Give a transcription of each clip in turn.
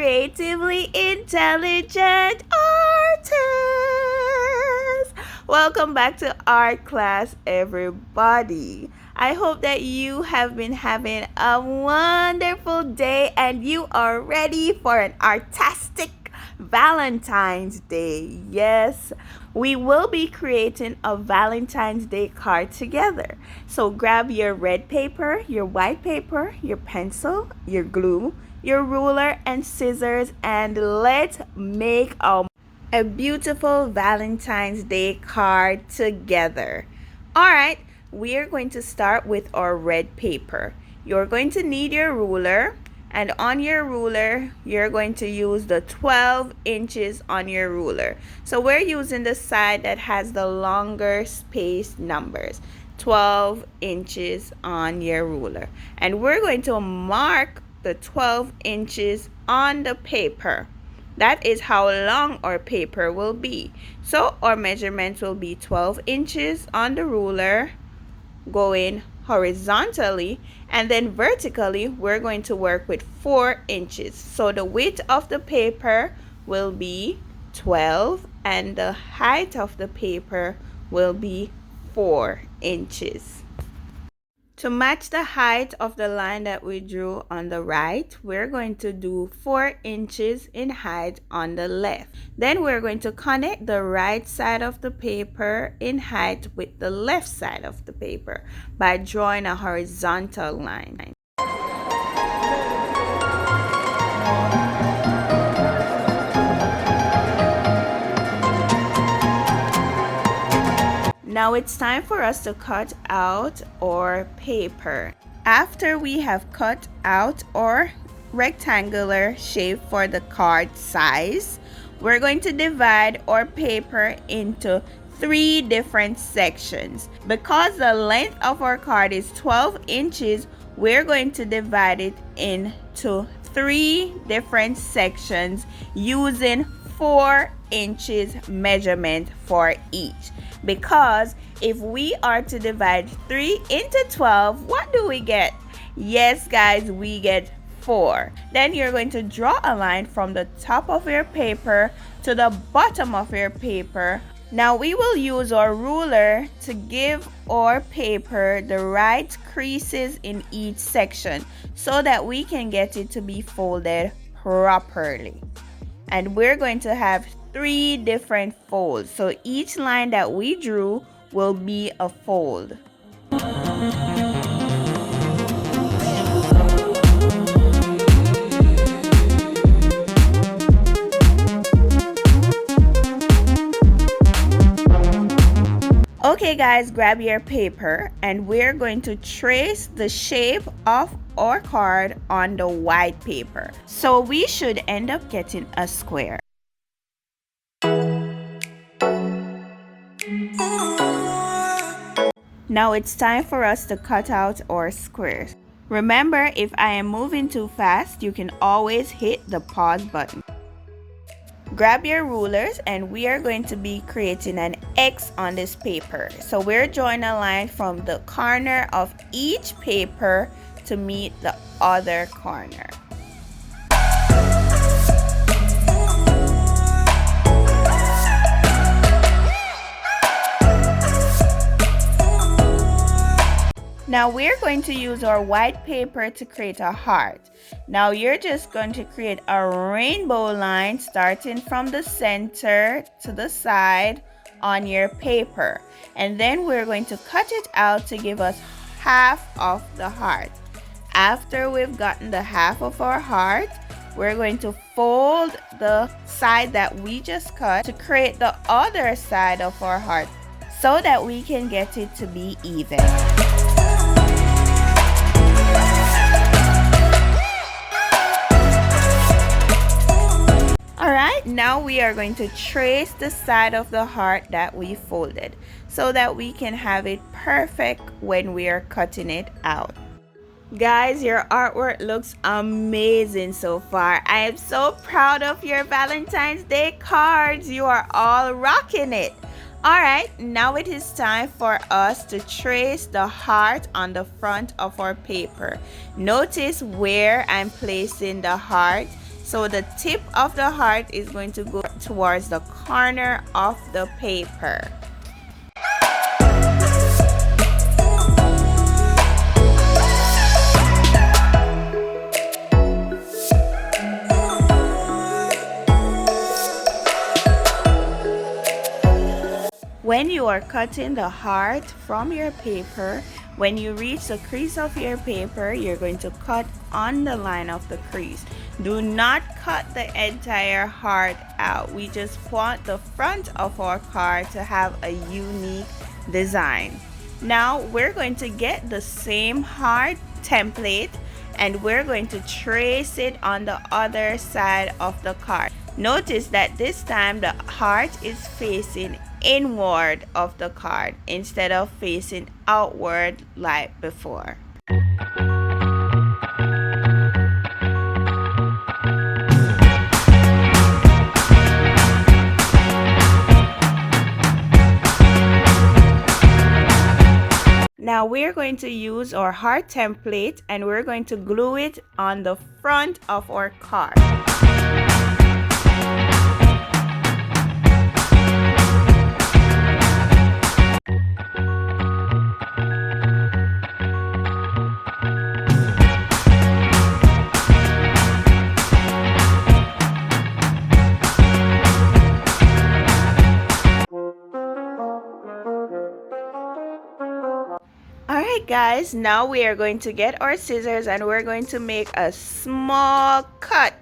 creatively intelligent artists. Welcome back to art class, everybody. I hope that you have been having a wonderful day and you are ready for an artistic Valentine's Day. Yes, we will be creating a Valentine's Day card together. So grab your red paper, your white paper, your pencil, your glue, your ruler and scissors, and let's make a beautiful Valentine's Day card together. Alright, we are going to start with our red paper. You're going to need your ruler, and on your ruler you're going to use the 12 inches on your ruler. So we're using the side that has the longer spaced numbers. 12 inches on your ruler, and we're going to mark the 12 inches on the paper. That is how long our paper will be. So our measurements will be 12 inches on the ruler going horizontally, and then vertically we're going to work with 4 inches. So the width of the paper will be 12 and the height of the paper will be 4 inches. To match the height of the line that we drew on the right, we're going to do 4 inches in height on the left. Then we're going to connect the right side of the paper in height with the left side of the paper by drawing a horizontal line. Now it's time for us to cut out our paper. After we have cut out our rectangular shape for the card size, we're going to divide our paper into 3 different sections. Because the length of our card is 12 inches, we're going to divide it into 3 different sections using 4 inches measurement for each. Because if we are to divide 3 into 12, what do we get? Yes, guys, we get 4. Then you're going to draw a line from the top of your paper to the bottom of your paper. Now we will use our ruler to give our paper the right creases in each section so that we can get it to be folded properly. And we're going to have 3 different folds. So each line that we drew will be a fold. Okay guys, grab your paper and we're going to trace the shape of our card on the white paper. So we should end up getting a square. Now it's time for us to cut out our squares. Remember, if I am moving too fast, you can always hit the pause button. Grab your rulers and we are going to be creating an X on this paper. So we're drawing a line from the corner of each paper to meet the other corner. Now we're going to use our white paper to create a heart. Now you're just going to create a rainbow line starting from the center to the side on your paper. And then we're going to cut it out to give us half of the heart. After we've gotten the half of our heart, we're going to fold the side that we just cut to create the other side of our heart so that we can get it to be even. Alright, now we are going to trace the side of the heart that we folded so that we can have it perfect when we are cutting it out. Guys, your artwork looks amazing so far. I am so proud of your Valentine's Day cards. You are all rocking it. Alright, now it is time for us to trace the heart on the front of our paper. Notice where I'm placing the heart So the tip of the heart is going to go towards the corner of the paper. When you are cutting the heart from your paper, when you reach the crease of your paper, you're going to cut on the line of the crease. Do not cut the entire heart out. We just want the front of our card to have a unique design. Now we're going to get the same heart template and we're going to trace it on the other side of the card. Notice that this time the heart is facing inward of the card instead of facing outward like before. Now we're going to use our heart template and we're going to glue it on the front of our card. Alright guys, now we are going to get our scissors and we're going to make a small cut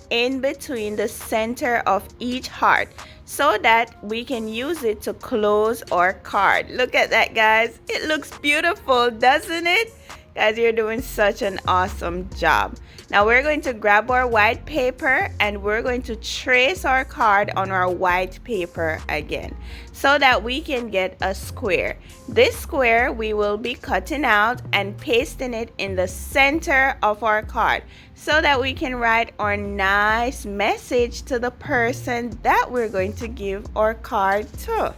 in between the center of each heart so that we can use it to close our card. Look at that guys, it looks beautiful, doesn't it? Guys, you're doing such an awesome job. Now we're going to grab our white paper and we're going to trace our card on our white paper again so that we can get a square. This square we will be cutting out and pasting it in the center of our card so that we can write our nice message to the person that we're going to give our card to.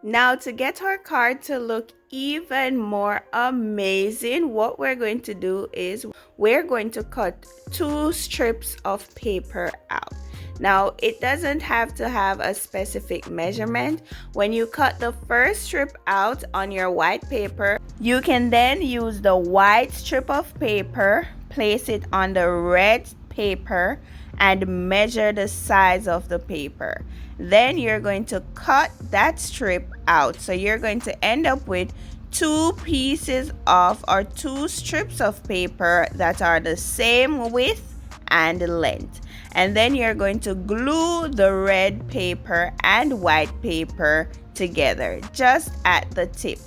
Now to get our card to look even more amazing, what we're going to do is we're going to cut 2 strips of paper out. Now it doesn't have to have a specific measurement. When you cut the first strip out on your white paper, you can then use the white strip of paper, place it on the red paper and measure the size of the paper. Then you're going to cut that strip out. So you're going to end up with 2 pieces of or 2 strips of paper that are the same width and length. And then you're going to glue the red paper and white paper together just at the tip.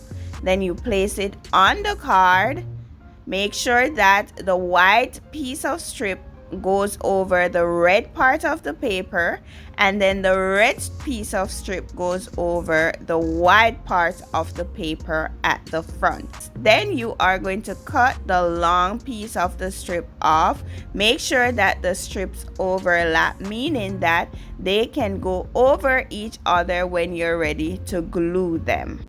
Then you place it on the card. Make sure that the white piece of strip goes over the red part of the paper and then the red piece of strip goes over the white part of the paper at the front. Then you are going to cut the long piece of the strip off. Make sure that the strips overlap, meaning that they can go over each other when you're ready to glue them.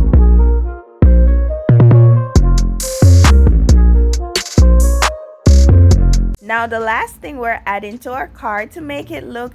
Now the last thing we're adding to our card to make it look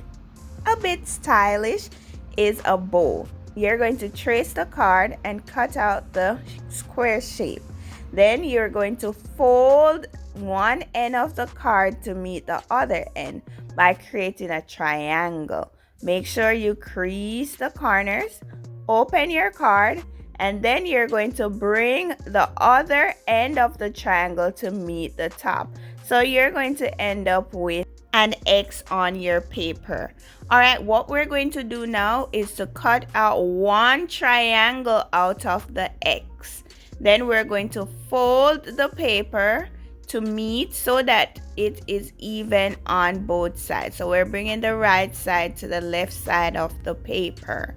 a bit stylish is a bow. You're going to trace the card and cut out the square shape. Then you're going to fold one end of the card to meet the other end by creating a triangle. Make sure you crease the corners, open your card, and then you're going to bring the other end of the triangle to meet the top. So you're going to end up with an X on your paper. Alright, what we're going to do now is to cut out one triangle out of the X. Then we're going to fold the paper to meet so that it is even on both sides. So we're bringing the right side to the left side of the paper.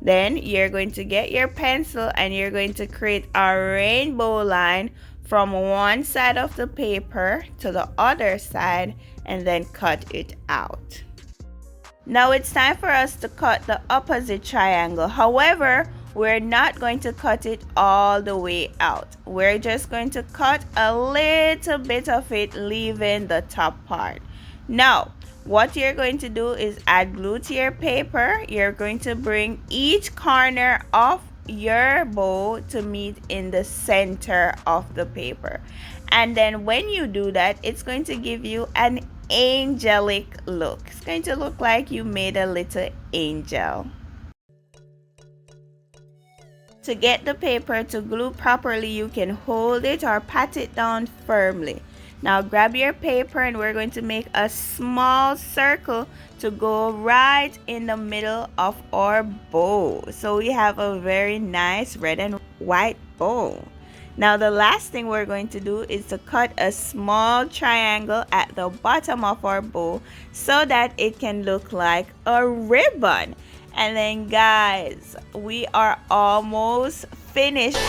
Then you're going to get your pencil and you're going to create a rainbow line from one side of the paper to the other side and then cut it out. Now it's time for us to cut the opposite triangle. However, we're not going to cut it all the way out. We're just going to cut a little bit of it, leaving the top part. Now, what you're going to do is add glue to your paper. You're going to bring each corner of your bow to meet in the center of the paper. And then when you do that, it's going to give you an angelic look. It's going to look like you made a little angel. To get the paper to glue properly, you can hold it or pat it down firmly. Now grab your paper and we're going to make a small circle to go right in the middle of our bow. So we have a very nice red and white bow. Now the last thing we're going to do is to cut a small triangle at the bottom of our bow so that it can look like a ribbon. And then guys, we are almost finished.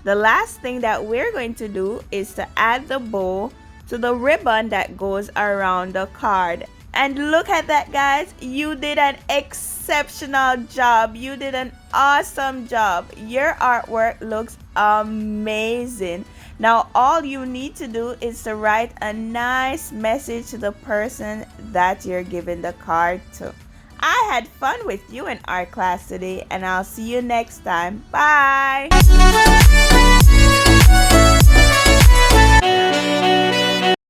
The last thing that we're going to do is to add the bow to the ribbon that goes around the card. And look at that, guys. You did an exceptional job. You did an awesome job. Your artwork looks amazing. Now all you need to do is to write a nice message to the person that you're giving the card to. I had fun with you in art class today, and I'll see you next time. Bye!